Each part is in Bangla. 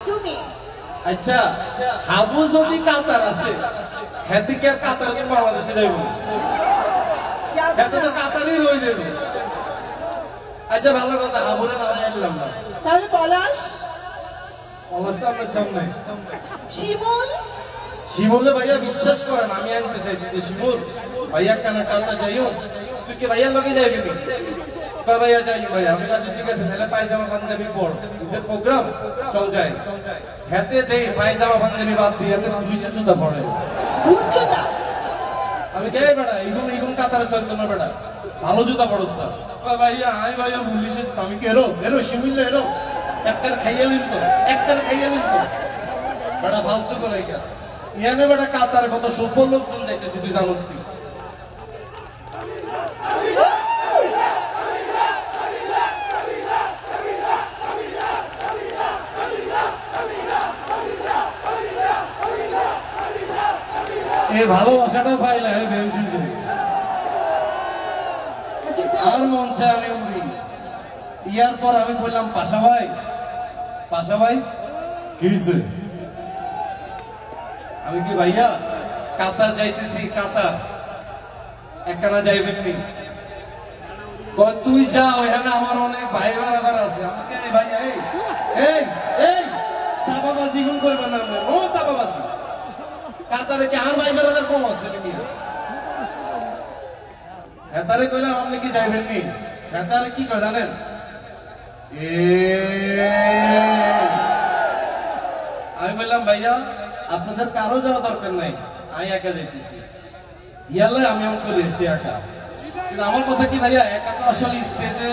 তুমি আচ্ছা হাবু যদি কাতার আসে হেতে কি আর কাতার দিয়ে বাংলাদেশে যাইব হেতে তো কাতারই হয়ে যাবে। আচ্ছা ভালো কথা, হাবুরে নাম জানলাম না, তাহলে পলাশ অবস্থা আপনার সামনে। শিমুল শিমুলে ভাইয়া বিশ্বাস করেন আমি আনতে চাইছি যে শিমুল ভাইয়া কানা কাতা যাইও, তুই কি ভাইয়ার লগে যাইবি নি? ভাইয়া যাই ভাইয়া। আমি কাছে ঠিক আছে, তাহলে পায়জামা পাঞ্জাবি পর, ঈদের প্রোগ্রাম চল যাই। হেতে দেই পায়জামা পাঞ্জাবি বাদ দিয়ে হাতে পুলিশের জুতা পরে। জুতা আমি কে বেটা এইগুলো কাতারে চলতো না বেটা, ভালো জুতা পড়ছ ভাইয়া। আই ভাইয়া পুলিশের জুতা, আমি কি এরো শিমুলে এরো একটার খাইয়া নিন তো, একটার খাইয়া নিন তো বেটা, ফালতু করে ইয়ানে বেটা কাতারে কত সফল লোকজন দেখতেছি তুই জানোস। এই ভালোবাসাটা পাইলে আর মন চায় আমি উড়ি। ইয়ার পর আমি বললাম পাশা ভাই কি হয়েছে? আমি কি ভাইয়া কাতার যাইতেছি, কাতার একখানা যাইবেন নি? তুই যা, ওইখানে আমার অনেক ভাই বোনাদার আছে। আমাকে ভাইয়া এই চাপাবাজি গুণ করবেন না, ও চাপাবাজি কাতারে কি আর ভাই বোনাদার কম আছে নাকি? হেতারে কইলাম আপনি কি যাইবেন নি? হেতারে কি কয় জানেন? আমি বললাম ভাইয়া আপনাদের কারো যাওয়া দরকার নাই, আমি একা যাইতেছি। ইয়ালে আমি চলে এসছি একা। কিন্তু আমার কথা কি ভাইয়া, একা তো আসলে স্টেজে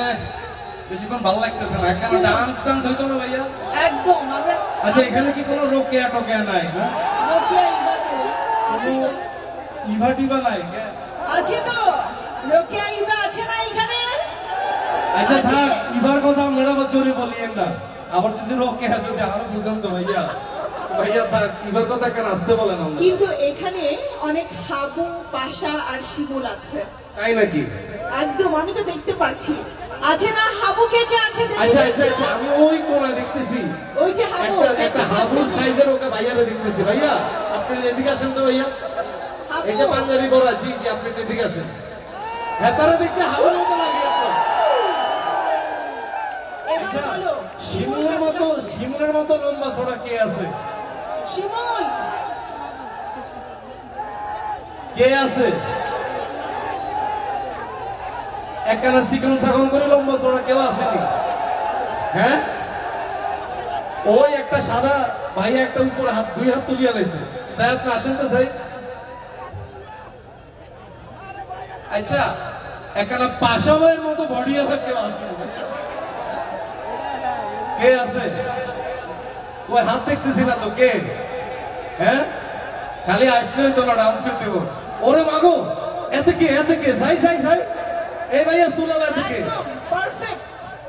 বেশিক্ষণ ভালো লাগতেছে না, একা ডান্স হইতো না ভাইয়া একদম। আচ্ছা এখানে কি কোনো রোকেয়া টোকেয়া নাই? না ইভা টিভা নাই আছে তো, রোকেয়া ইভা আছে না এখানে? আচ্ছা থাক, ইভার কথা মেরা বছরে বলিয়েন না, আবার যদি রোকেয়া যদি আরো বুঝেন তো ভাইয়া থাক, ইভার কথা কেন আসতে বলেন? কিন্তু এখানে অনেক হাবু, পাশা আর শিমুল আছে। তাই নাকি? একদম, আমি তো দেখতে পাচ্ছি। আছে না হাবু? কে আছে? আচ্ছা আমি ওই কোণা দেখতেছি, ওই যে হাবু, একটা হাবুর সাইজের ওকে ভাইয়ারে দেখতেছি। ভাইয়া আপনি এদিকে আসেন তো ভাইয়া, এই যে পাঞ্জাবি পরা, জি আপনি এদিকে আসেন। হ্যাঁ তারা দেখতে হাবুর মতো লাগে আপনার। শিমুলের মতো লম্বা ছোড়া কে আছে? শিমুল কে আছে? একখানা চিকন সাকন করে লম্বা ছোড়া কেউ আসেনি? হ্যাঁ ওই একটা সাদা ভাইয়া একটা উপরে দুই হাত তুলিয়া লাইছে। স্যার আপনি আসেন তো স্যার। আচ্ছা একখানা পাশাবাইয়ের মতো বডি আছে কেউ আছে? কে আছে? ওই হাত দেখতেছি না তো, কে? হ্যাঁ খালি আসলে তো না ডান্স করতে দেবো। ওরে মাগো এতে কে সাই এই ভাইয়া সুলালা থেকে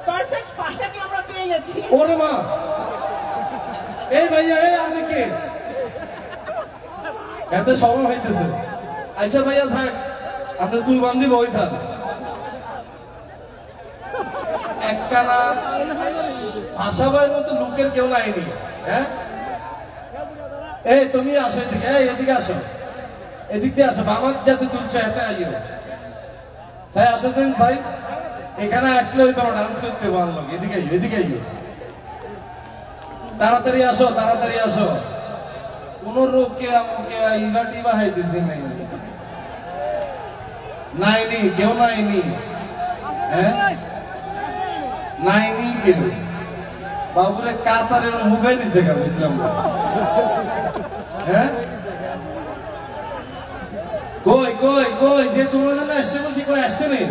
পারফেক্ট পাশাকে আমরা পেয়ে গেছি। ওরে মা এই ভাইয়া আপনি কে? এত সময় হইতেছে। আচ্ছা ভাইয়া থাক, আপনি চুল বান্ধিব ওই থাক। একখানা আশাবাইয়ের মতো লোকের কেউ নাইনি। হ্যাঁ এই তুমি আসো এদিকে, এদিকে আসো, এদিক দিয়ে আসো, বাবার যাতে তুলছে এতে আইও। সাই আসেছেন সাই, এখানে আসলে ওই তোমার ডান্স করতে পারলো। এদিকে আইও, তাড়াতাড়ি আসো। কোন রোকে আমাকে ইভা টিভা হাইতেছি নাইনি কেউ নাইনি। হ্যাঁ নাইনি কেউ। বাবুরে কাতারের মুখে দিছে কেন বুঝলাম না। হ্যাঁ কই যে তোমার জন্য আসছে বলছি, কই আসছে নি?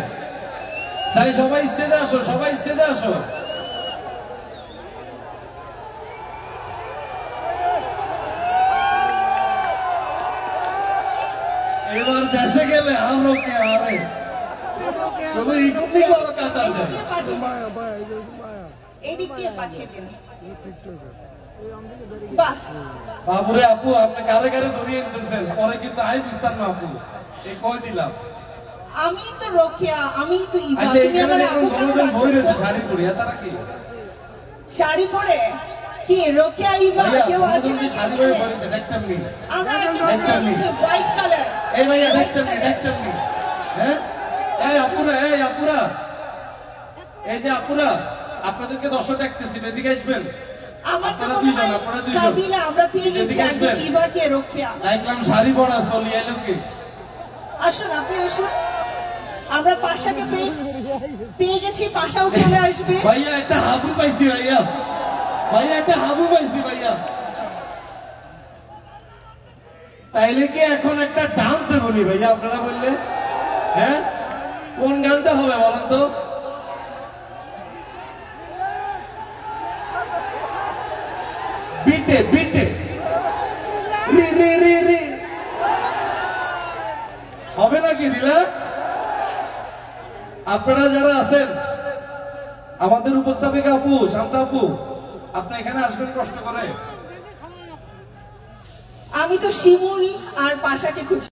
তাই সবাই স্টেজে আসো। এবার দেশে গেলে আমরা কে আরে তবে ইকনি কত কাতার যায়। এদিক দিয়ে পাঠিয়ে দিন। বাবুরে আপু আপনি কারে ধরিয়ে দিতেছেন, পরে কিন্তু আই বিস্তার না আপু, এই কই দিলাম। আমি তো রোকেয়া, আমি তো ইভা। আচ্ছা এখানে দেখুন দুজন বই রয়েছে শাড়ি পরে, তারা কি? শাড়ি পরে কি রোকেয়া ইভা ভাইয়া কেউ আছে তুমি নাকি শাড়ি এখানে? পরে পরেছে দেখতাম নি আমরা একজন দেখতাম নি। হোয়াইট কালার এই ভাইয়া দেখতাম নি হ্যাঁ এই আপুরা এই যে আপুরা আপনাদেরকে দর্শক দেখতেছি এদিকে আসবেন আমার তো আপনারা মনে দুইজন হয় আপনারা দুইজন কাবিলা আমরা পেয়ে গেছি এদিকে একজন আসবেন। ইভাকে রোকেয়া দেখলাম শাড়ি পরা চলি এলো কি আসুন আপনি আসুন আমরা পাশাকে পেয়ে গেছি পাশাও চলে আসবে ভাইয়া একটা হাবু পাইছি ভাইয়া একটা হাবু পাইছি ভাইয়া তাইলে কি এখন একটা ডান্সে বলি ভাইয়া আপনারা বললে হ্যাঁ কোন গানটা হবে বলেন তো বিটে বিটে রি রি রি রি হবে নাকি রিল্যাক্স আপনারা যারা আছেন আমাদের উপস্থাপিকা আপু শান্তা আপু আপনি এখানে আসবেন কষ্ট করে আমি তো শিমুল আর পাশাকে খুঁজছি